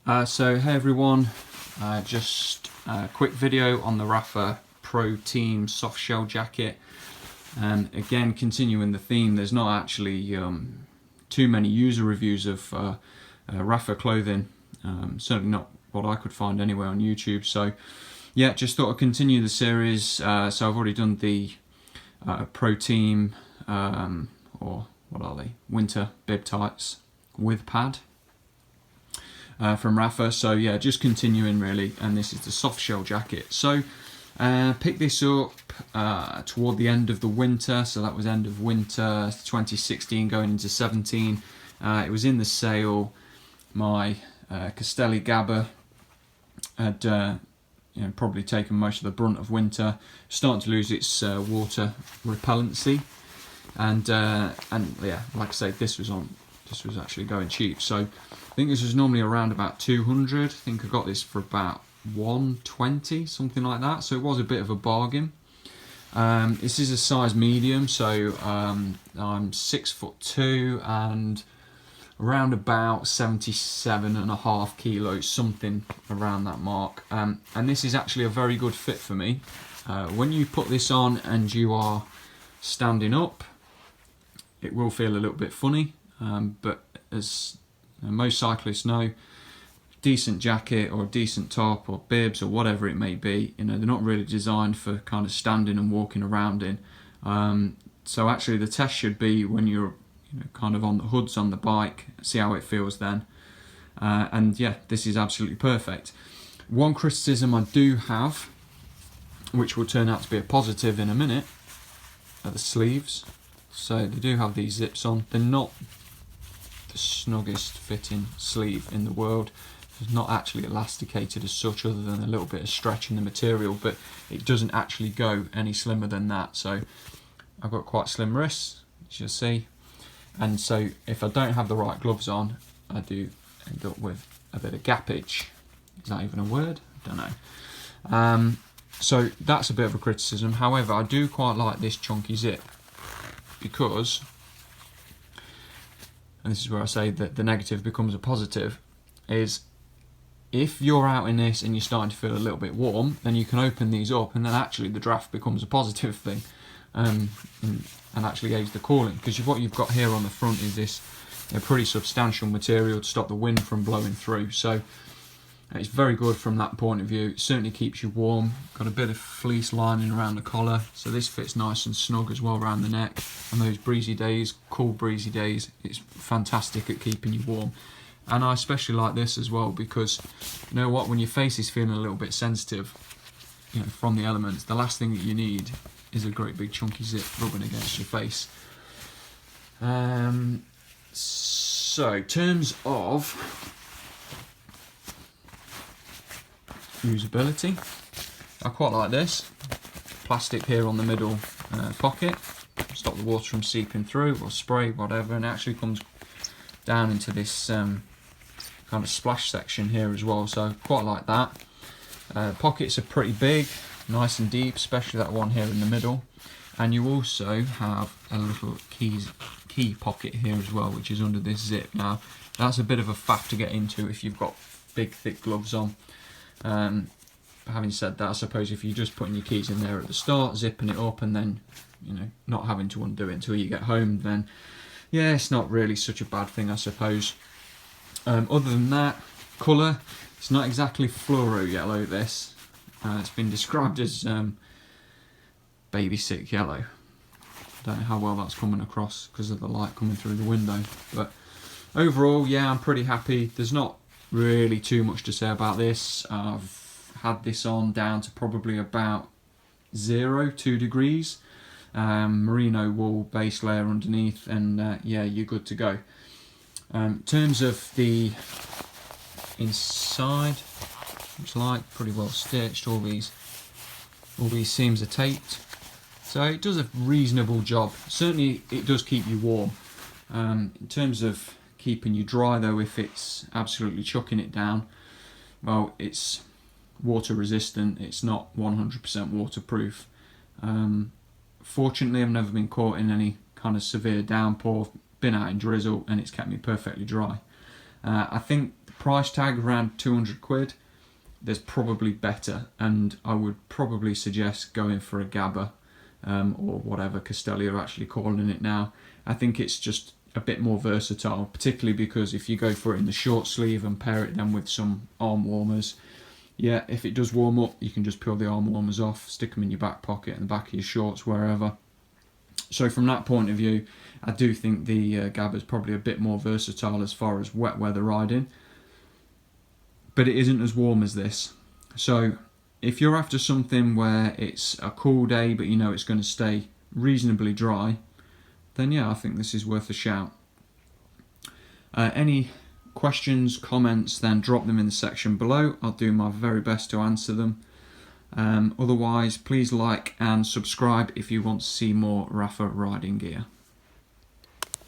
So hey everyone, just a quick video on the Rapha Pro Team Softshell jacket. Again, continuing the theme, there's not actually too many user reviews of Rapha clothing, certainly not what I could find anywhere on YouTube. So yeah, just thought I'd continue the series. So I've already done the Pro Team, or what are they, winter bib tights with pad. From Rapha, so yeah, just continuing really, and this is the soft shell jacket. So picked this up toward the end of the winter, so that was end of winter 2016 going into 17. It was in the sale. My Castelli Gabba had probably taken most of the brunt of winter, starting to lose its water repellency, and yeah, like I say, this was actually going cheap. So I think this was normally around about 200. I think I got this for about 120, something like that. So it was a bit of a bargain. This is a size medium, so I'm 6'2" and around about 77.5 kilos, something around that mark. And this is actually a very good fit for me. When you put this on and you are standing up, it will feel a little bit funny, but as most cyclists know, decent jacket or decent top or bibs or whatever it may be, they're not really designed for kind of standing and walking around in. So actually the test should be when you're kind of on the hoods on the bike, see how it feels then. And yeah, this is absolutely perfect. One criticism I do have, which will turn out to be a positive in a minute, are the sleeves. So they do have these zips on. They're not the snuggest fitting sleeve in the world. It's not actually elasticated as such, other than a little bit of stretch in the material, but it doesn't actually go any slimmer than that. So I've got quite slim wrists, as you'll see, and so if I don't have the right gloves on, I do end up with a bit of gappage. Is that even a word? I don't know. So that's a bit of a criticism. However, I do quite like this chunky zip, because, and this is where I say that the negative becomes a positive, is if you're out in this and you're starting to feel a little bit warm, then you can open these up, and then actually the draft becomes a positive thing, and actually aids the cooling, because what you've got here on the front is this pretty substantial material to stop the wind from blowing through. So it's very good from that point of view. It certainly keeps you warm. Got a bit of fleece lining around the collar, so this fits nice and snug as well around the neck. On those breezy days, cool breezy days, it's fantastic at keeping you warm. And I especially like this as well, because you know what, when your face is feeling a little bit sensitive, from the elements, the last thing that you need is a great big chunky zip rubbing against your face. So in terms of usability, I quite like this. Plastic here on the middle pocket, stop the water from seeping through, or spray, whatever, and it actually comes down into this kind of splash section here as well, so I quite like that. Pockets are pretty big, nice and deep, especially that one here in the middle, and you also have a little key pocket here as well, which is under this zip. Now that's a bit of a faff to get into if you've got big thick gloves on. Having said that, I suppose if you're just putting your keys in there at the start, zipping it up, and then not having to undo it until you get home, then yeah, it's not really such a bad thing, I suppose. Other than that, colour, it's not exactly fluoro yellow, this. It's been described as baby sick yellow. I don't know how well that's coming across because of the light coming through the window, but overall, yeah, I'm pretty happy. There's not really too much to say about this. I've had this on down to probably about 2 degrees. Merino wool base layer underneath, and yeah, you're good to go. In terms of the inside, looks like pretty well stitched. All these seams are taped, so it does a reasonable job. Certainly it does keep you warm. In terms of keeping you dry though, if it's absolutely chucking it down, well, it's water resistant, it's not 100% waterproof. Fortunately, I've never been caught in any kind of severe downpour, been out in drizzle, and it's kept me perfectly dry. I think the price tag around 200 quid, there's probably better, and I would probably suggest going for a Gabba, or whatever Castelli are actually calling it now. I think it's just a bit more versatile, particularly because if you go for it in the short sleeve and pair it then with some arm warmers, yeah, if it does warm up, you can just peel the arm warmers off, stick them in your back pocket, in the back of your shorts, wherever. So from that point of view, I do think the Gabba is probably a bit more versatile as far as wet weather riding, but it isn't as warm as this. So if you're after something where it's a cool day but you know it's going to stay reasonably dry, then yeah, I think this is worth a shout. Any questions, comments, then drop them in the section below. I'll do my very best to answer them. Otherwise, please like and subscribe if you want to see more Rapha riding gear.